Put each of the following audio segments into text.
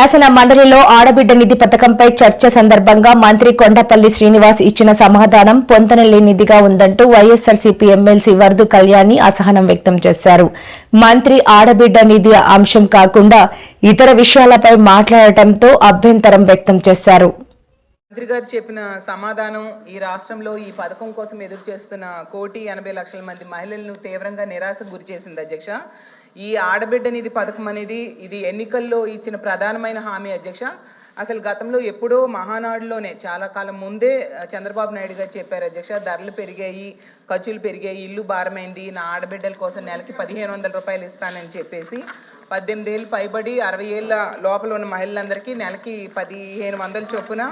శాసన మండలిలో ఆడబిడ్డ నిధి పథకంపై చర్చ సందర్భంగా మంత్రి కొండపల్లి శ్రీనివాస్ ఇచ్చిన సమాధానం పొంతనలేనిదిగా ఉందంటూ వైఎస్సార్సీపీ ఎమ్మెల్సీ వరదు కళ్యాణి అసహనం వ్యక్తం చేశారు. మంత్రి ఆడబిడ్డ నిధి అంశం కాకుండా ఇతర విషయాలపై మాట్లాడటంతో అభ్యంతరం వ్యక్తం చేశారు. మంత్రి గారు చెప్పిన సమాధానం ఈ రాష్ట్రంలో ఈ పథకం కోసం ఎదురు చేస్తున్న 1,80,00,000 మంది మహిళలను తీవ్రంగా నిరాశకు గురి చేసింది అధ్యక్ష. ఈ ఆడబిడ్డ నిధి పథకం అనేది ఇది ఎన్నికల్లో ఇచ్చిన ప్రధానమైన హామీ అధ్యక్ష. అసలు గతంలో ఎప్పుడో మహానాడులోనే చాలా కాలం ముందే చంద్రబాబు నాయుడు గారు చెప్పారు అధ్యక్ష, ధరలు పెరిగాయి, ఖర్చులు పెరిగాయి, ఇల్లు భారమైంది, నా ఆడబిడ్డల కోసం నెలకి 1,500 రూపాయలు ఇస్తానని చెప్పేసి 18 ఏళ్ళు పైబడి 60 ఏళ్ళ లోపల ఉన్న మహిళలందరికీ నెలకి 1,500 చొప్పున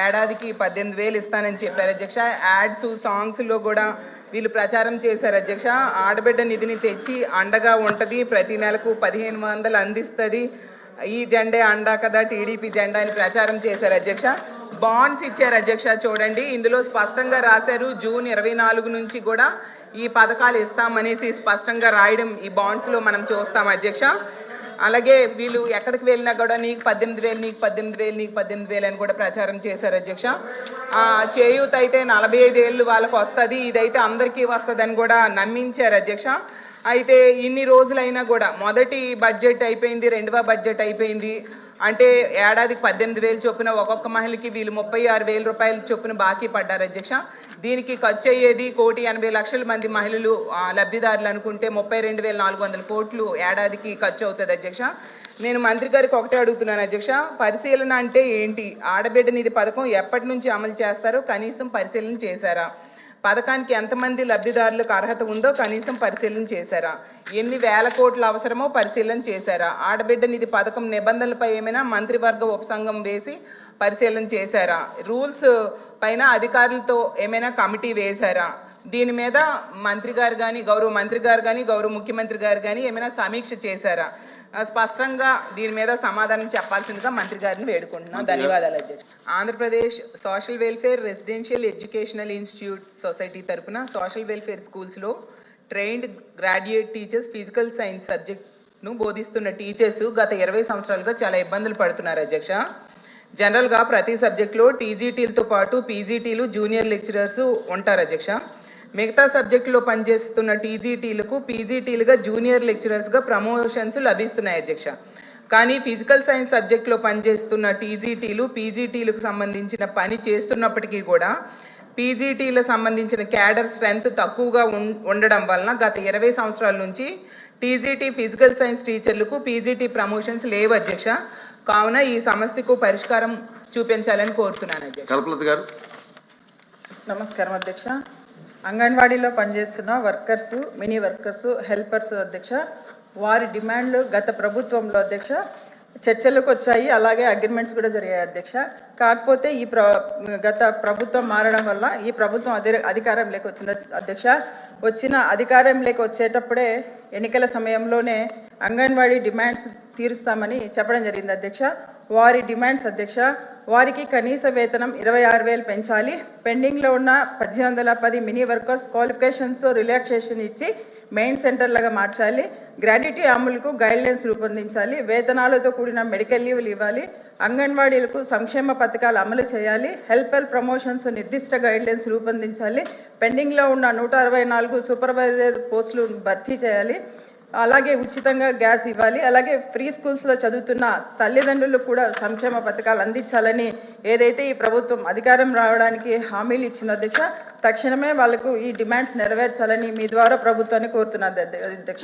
ఏడాదికి 18,000 ఇస్తానని చెప్పారు అధ్యక్ష. యాడ్స్ సాంగ్స్లో కూడా వీళ్ళు ప్రచారం చేశారు అధ్యక్ష. ఆడబిడ్డ నిధిని తెచ్చి అండగా ఉంటుంది, ప్రతి నెలకు 1,500 అందిస్తుంది, ఈ జెండే అండా కదా టీడీపీ జెండా అని ప్రచారం చేశారు అధ్యక్ష. బాండ్స్ ఇచ్చారు అధ్యక్ష. చూడండి, ఇందులో స్పష్టంగా రాశారు జూన్ 24 నుంచి కూడా ఈ పథకాలు ఇస్తామనేసి స్పష్టంగా రాయడం ఈ బాండ్స్లో మనం చూస్తాం అధ్యక్ష. అలాగే వీళ్ళు ఎక్కడికి వెళ్ళినా కూడా నీకు 18,000, నీకు 18,000, నీకు 18,000 అని కూడా ప్రచారం చేశారు అధ్యక్ష. చేయూత అయితే 45 ఏళ్ళు వాళ్ళకు వస్తుంది, ఇదైతే అందరికీ వస్తుంది అని కూడా నమ్మించారు అధ్యక్ష. అయితే ఇన్ని రోజులైనా కూడా మొదటి బడ్జెట్ అయిపోయింది, రెండవ బడ్జెట్ అయిపోయింది, అంటే ఏడాదికి 18,000 చొప్పున ఒక్కొక్క మహిళకి వీళ్ళు 36,000 రూపాయల చొప్పున బాకీ పడ్డారు అధ్యక్ష. దీనికి ఖర్చు అయ్యేది 1,80,00,000 మంది మహిళలు లబ్ధిదారులు అనుకుంటే 32,400 కోట్లు ఏడాదికి ఖర్చు అవుతుంది అధ్యక్ష. నేను మంత్రి గారికి ఒకటే అడుగుతున్నాను అధ్యక్ష, పరిశీలన అంటే ఏంటి? ఆడబిడ్డ నిధి పథకం ఎప్పటి నుంచి అమలు చేస్తారో కనీసం పరిశీలన చేశారా? పథకానికి ఎంతమంది లబ్ధిదారులకు అర్హత ఉందో కనీసం పరిశీలన చేశారా? ఎన్ని వేల కోట్లు అవసరమో పరిశీలన చేశారా? ఆడబిడ్డ నిధి పథకం నిబంధనలపై ఏమైనా మంత్రివర్గ ఉపసంఘం వేసి పరిశీలన చేశారా? రూల్స్ పైన అధికారులతో ఏమైనా కమిటీ వేశారా? దీని మీద మంత్రి గారు కానీ, గౌరవ మంత్రి గారు కానీ, గౌరవ ముఖ్యమంత్రి గారు కానీ ఏమైనా సమీక్ష చేశారా? స్పష్టంగా దీని మీద సమాధానం చెప్పాల్సిందిగా మంత్రి గారిని వేడుకుంటున్నాం. ధన్యవాదాలు అధ్యక్ష. Andhra Pradesh social welfare residential educational institute society తరఫున సోషల్ వెల్ఫేర్ స్కూల్స్లో trained graduate teachers physical science సబ్జెక్ట్ను బోధిస్తున్న టీచర్స్ గత 20 సంవత్సరాలుగా చాలా ఇబ్బందులు పడుతున్నారు అధ్యక్ష. జనరల్గా ప్రతి సబ్జెక్టులో టీజీటీలతో పాటు పీజీటీలు, జూనియర్ లెక్చరర్స్ ఉంటారు అధ్యక్ష. మిగతా సబ్జెక్టులో పనిచేస్తున్న టీజీటీలకు పీజీటీలుగా, జూనియర్ లెక్చరర్స్గా ప్రమోషన్స్ లభిస్తున్నాయి అధ్యక్ష. కానీ ఫిజికల్ సైన్స్ సబ్జెక్టులో పనిచేస్తున్న టీజీటీలు, పీజీటీలకు సంబంధించిన పని చేస్తున్నప్పటికీ కూడా పీజీటీలకు సంబంధించిన క్యాడర్ స్ట్రెంత్ తక్కువగా ఉండడం వలన గత 20 సంవత్సరాల నుంచి టీజీటీ ఫిజికల్ సైన్స్ టీచర్లకు పీజీటీ ప్రమోషన్స్ లేవు అధ్యక్ష. కావున ఈ సమస్యకు పరిష్కారం చూపించాలని కోరుతున్నాను అధ్యక్ష. నమస్కారం అధ్యక్ష. అంగన్వాడీలో పనిచేస్తున్న వర్కర్స్, మినీ వర్కర్స్, హెల్పర్స్ అధ్యక్ష, వారి డిమాండ్లు గత ప్రభుత్వంలో అధ్యక్ష చర్చలకు వచ్చాయి, అలాగే అగ్రిమెంట్స్ కూడా జరిగాయి అధ్యక్ష. కాకపోతే గత ప్రభుత్వం మారడం వల్ల ఈ ప్రభుత్వం అధికారంలోకి వచ్చింది అధ్యక్ష. వచ్చిన అధికారంలోకి వచ్చేటప్పుడే ఎన్నికల సమయంలోనే అంగన్వాడీ డిమాండ్స్ తీరుస్తామని చెప్పడం జరిగింది అధ్యక్ష. వారి డిమాండ్స్ అధ్యక్ష, వారికి కనీస వేతనం 26,000 పెంచాలి, పెండింగ్లో ఉన్న 1,810 మినీ వర్కర్స్ క్వాలిఫికేషన్స్ రిలాక్సేషన్ ఇచ్చి మెయిన్ సెంటర్లుగా మార్చాలి, గ్రాడ్యుటీ అమలుకు గైడ్లైన్స్ రూపొందించాలి, వేతనాలతో కూడిన మెడికల్ లీవ్లు ఇవ్వాలి, అంగన్వాడీలకు సంక్షేమ పథకాలు అమలు చేయాలి, హెల్పర్ ప్రమోషన్స్ నిర్దిష్ట గైడ్లైన్స్ రూపొందించాలి, పెండింగ్లో ఉన్న 164 సూపర్వైజర్ పోస్టులు భర్తీ చేయాలి, అలాగే ఉచితంగా గ్యాస్ ఇవ్వాలి, అలాగే ఫ్రీ స్కూల్స్లో చదువుతున్న తల్లిదండ్రులకు కూడా సంక్షేమ పథకాలు అందించాలని ఏదైతే ఈ ప్రభుత్వం అధికారం రావడానికి హామీలు ఇచ్చిందో అధ్యక్ష, తక్షణమే వాళ్లకు ఈ డిమాండ్స్ నెరవేర్చాలని మీ ద్వారా ప్రభుత్వాన్ని కోరుతున్నారు అధ్యక్ష.